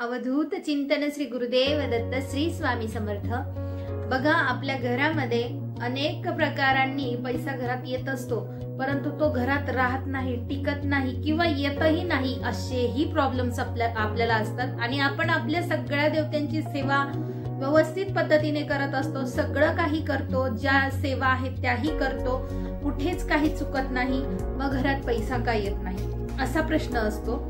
अवधूत चिंतन श्री गुरुदेव दत्त श्री स्वामी समर्थ। बघा, आपल्या घरामध्ये अनेक प्रकारांनी पैसा घरात येत असतो, परंतु तो घरात राहत नाही, टिकत नाही किंवा येतही नाही, असेही प्रॉब्लेम्स आपल्याला असतात। आणि आपण आपल्या सगळ्या देवतांची सेवा व्यवस्थित पद्धतीने करत असतो, सगळं काही करतो, ज्या सेवा आहेत त्याही करतो, कुठेच काही चुकत नाही, मग घरात पैसा का येत नाही असा प्रश्न असतो।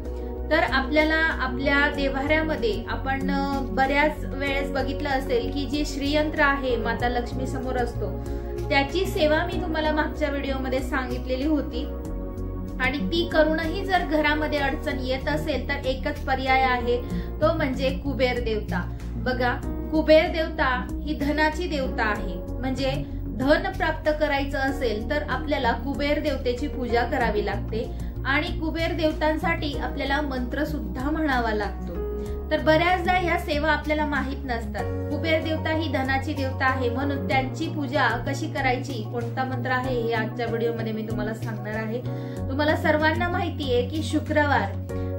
तर आपल्याला आपल्या देव्हाऱ्यामध्ये आपण बऱ्याच वेळेस बघितलं असेल की जे श्रीयंत्र आहे माता लक्ष्मी समोर असतो, त्याची सेवा मी तुम्हाला मागच्या व्हिडिओमध्ये सांगितलेली होती। आणि ती करूनही जर घरामध्ये अडचण येत असेल तर एकच पर्याय आहे, तो म्हणजे कुबेर देवता। बघा, कुबेर देवता ही धनाची देवता आहे, म्हणजे धन प्राप्त करायचं असेल तर आपल्याला कुबेर देवतेची पूजा करावी लागते आणि कुबेर देवतांसाठी आपल्याला मंत्र सुद्धा म्हणावा लागतो। तर बऱ्याचदा ह्या सेवा आपल्याला माहित नसतात। कुबेर देवता ही धनाची देवता आहे, म्हणून त्यांची पूजा कशी करायची, कोणता मंत्र आहे हे आजच्या व्हिडिओमध्ये मी तुम्हाला सांगणार आहे। तुम्हाला सर्वांना माहिती आहे की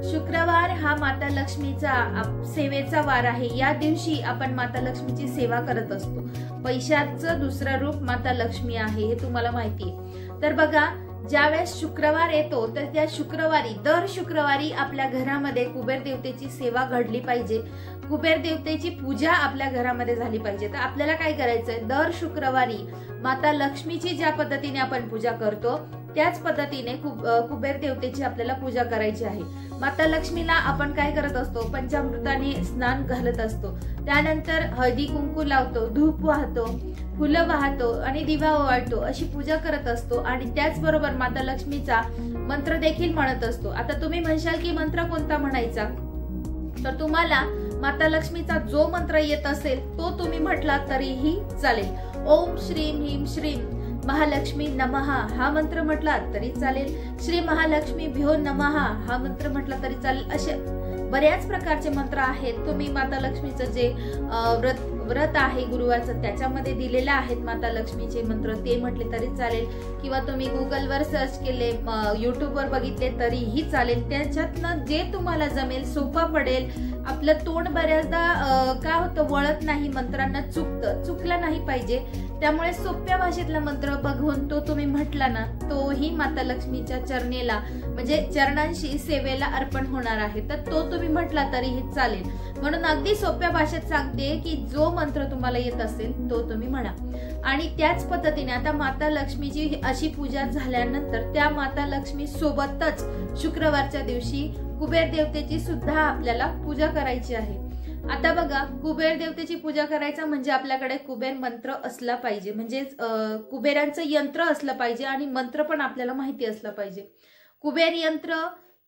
शुक्रवार हा माता लक्ष्मीचा सेवेचा वार आहे। या दिवशी आपण माता लक्ष्मीची सेवा करत असतो। पैशाचं दुसरं रूप माता लक्ष्मी आहे हे तुम्हाला माहिती आहे। तर बघा, ज्यावेळेस शुक्रवार येतो तर त्या दर शुक्रवारी आपल्या घरामध्ये कुबेर देवतेची सेवा घडली पाहिजे, कुबेर देवतेची पूजा आपल्या घरामध्ये झाली पाहिजे। तर आपल्याला काय करायचंय, दर शुक्रवारी माता लक्ष्मीची ज्या पद्धतीने आपण पूजा करतो त्याच पद्धतीने कुबेर देवतेची आपल्याला पूजा करायची आहे। माता लक्ष्मीला आपण काय करत असतो, पंचामृताने स्नान घालत असतो, त्यानंतर हळदी कुंकू लावतो, धूप वाहतो, फुलं वाहतो आणि दिवा ओवाळतो, अशी पूजा करत असतो। आणि त्याचबरोबर माता लक्ष्मीचा मंत्र देखील म्हणत असतो। आता तुम्ही म्हणशाल की मंत्र कोणता म्हणायचा, तर तुम्हाला माता लक्ष्मीचा जो मंत्र येत असेल तो तुम्ही म्हटला तरीही चालेल। ओम श्रीम ह्रीम श्रीम महालक्ष्मी नमः हा मंत्र म्हटला तरी चालेल, श्री महालक्ष्मी भ्यो नमः हा मंत्र म्हटला तरी चालेल। असे बऱ्याच प्रकारचे मंत्र आहेत। तुम्ही माता लक्ष्मीचं जे व्रत आहे गुरुवारचं त्याच्यामध्ये दिलेले आहेत माता लक्ष्मीचे मंत्र, ते म्हटले तरी चालेल, किंवा तुम्ही गुगलवर सर्च केले, युट्यूबवर बघितले तरीही चालेल। त्याच्यातनं जे तुम्हाला जमेल, सोपा पडेल। आपलं तोंड बऱ्याचदा काय होतं, वळत नाही, मंत्रांना चुकलं नाही पाहिजे, त्यामुळे सोप्या भाषेतला मंत्र बघून तो तुम्ही म्हटला ना, तोही माता लक्ष्मीच्या चरणेला म्हणजे चरणांशी सेवेला अर्पण होणार आहे। तर तो तुम्ही म्हटला तरीही चालेल। म्हणून अगदी सोप्या भाषेत सांगते की जो मंत्र तुम्हाला येत असेल तो तुम्ही म्हणा। आणि त्याच पद्धतीने आता माता लक्ष्मीची अशी पूजा झाल्यानंतर त्या माता लक्ष्मी सोबतच शुक्रवारच्या दिवशी कुबेर देवतेची सुद्धा आपल्याला पूजा करायची आहे। आता बघा, कुबेर देवतेची पूजा करायचं म्हणजे आपल्याकडे कुबेर मंत्र असला पाहिजे, म्हणजे कुबेरांचं यंत्र असलं पाहिजे आणि मंत्र पण आपल्याला माहिती असलं पाहिजे। कुबेर यंत्र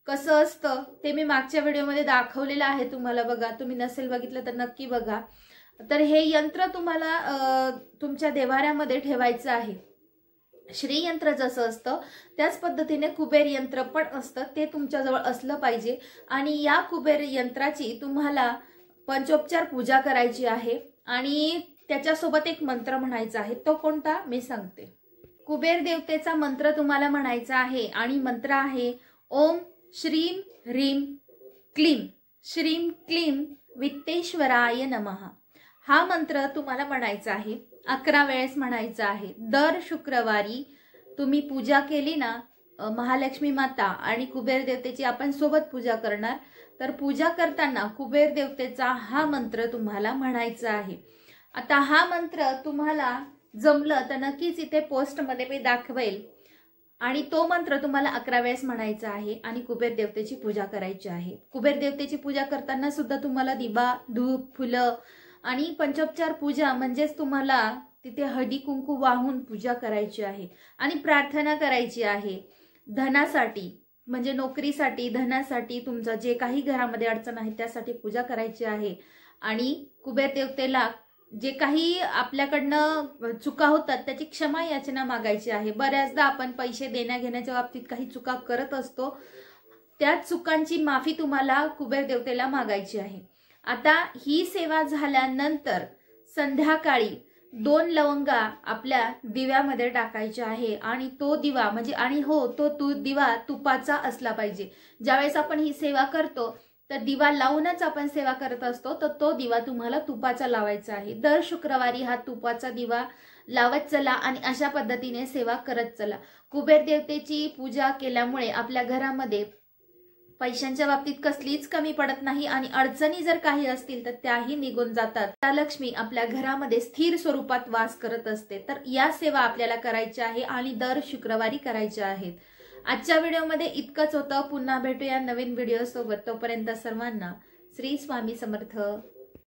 कसं असतं ते मी मागच्या व्हिडिओमध्ये दाखवलेलं आहे तुम्हाला, बघा, तुम्ही नसेल बघितलं तर नक्की बघा। तर हे यंत्र तुम्हाला तुमच्या देव्हाऱ्यामध्ये ठेवायचं आहे। श्रीयंत्र जसं असतं त्याच पद्धतीने कुबेर यंत्र पण असतं, ते तुमच्याजवळ असलं पाहिजे। आणि या कुबेर यंत्राची तुम्हाला पंचोपचार पूजा करायची आहे आणि त्याच्यासोबत एक मंत्र म्हणायचा आहे। तो कोणता मी सांगते। कुबेर देवतेचा मंत्र तुम्हाला म्हणायचा आहे आणि मंत्र आहे ओम श्रीम ह्रीम क्लीम श्रीम क्लीम वित्तेश्वराय नमः। हा मंत्र तुम्हाला म्हणायचा आहे, 11 वेळेस म्हणायचा आहे। दर शुक्रवारी तुम्ही पूजा केली ना, महालक्ष्मी माता आणि कुबेर देवतेची आपण सोबत पूजा करणार, तर पूजा करताना कुबेर देवतेचा हा मंत्र तुम्हाला म्हणायचा आहे। आता हा मंत्र तुम्हाला जमलं तर नक्कीच इथे पोस्टमध्ये मी दाखवेल। आणि तो मंत्र तुम्हाला 11 वेळेस म्हणायचा आहे आणि कुबेर देवतेची पूजा करायची आहे। कुबेर देवतेची पूजा करताना सुद्धा तुम्हाला दिवा, धूप, फुलं आणि पंचोपचार पूजा म्हणजेच तुम्हाला तिथे हळदी कुंकू वाहून पूजा करायची आहे आणि प्रार्थना करायची आहे धनासाठी, म्हणजे नोकरीसाठी, धनासाठी, तुमचं जे काही घरामध्ये अडचण आहे त्यासाठी पूजा करायची आहे। आणि कुबेर देवतेला जे काही आपल्याकडनं चुका होतात त्याची क्षमा याचना मागायची आहे। बऱ्याचदा आपण पैसे देण्या घेण्याच्या बाबतीत काही चुका करत असतो, त्या चुकांची माफी तुम्हाला कुबेर देवतेला मागायची आहे। आता ही सेवा झाल्यानंतर संध्याकाळी 2 लवंगा आपल्या दिव्यामध्ये टाकायच्या आहे आणि तो दिवा म्हणजे तो दिवा तुपाचा असला पाहिजे। ज्यावेळेस आपण ही सेवा करतो तर दिवा लावूनच आपण सेवा करत असतो, तर तो दिवा तुम्हाला तुपाचा लावायचा आहे। दर शुक्रवारी हा तुपाचा दिवा लावत चला आणि अशा पद्धतीने सेवा करत चला। कुबेर देवतेची पूजा केल्यामुळे आपल्या घरामध्ये पैशांच्या बाबतीत कसलीच कमी पडत नाही आणि अडचणी जर काही असतील तर त्याही निघून जातात। त्या लक्ष्मी आपल्या घरामध्ये स्थिर स्वरूपात वास करत असते। तर या सेवा आपल्याला करायच्या आहे आणि दर शुक्रवारी करायच्या आहेत। आजच्या व्हिडिओमध्ये इतकंच होतं। पुन्हा भेटूया नवीन व्हिडिओ सोबत। तोपर्यंत सर्वांना श्री स्वामी समर्थ।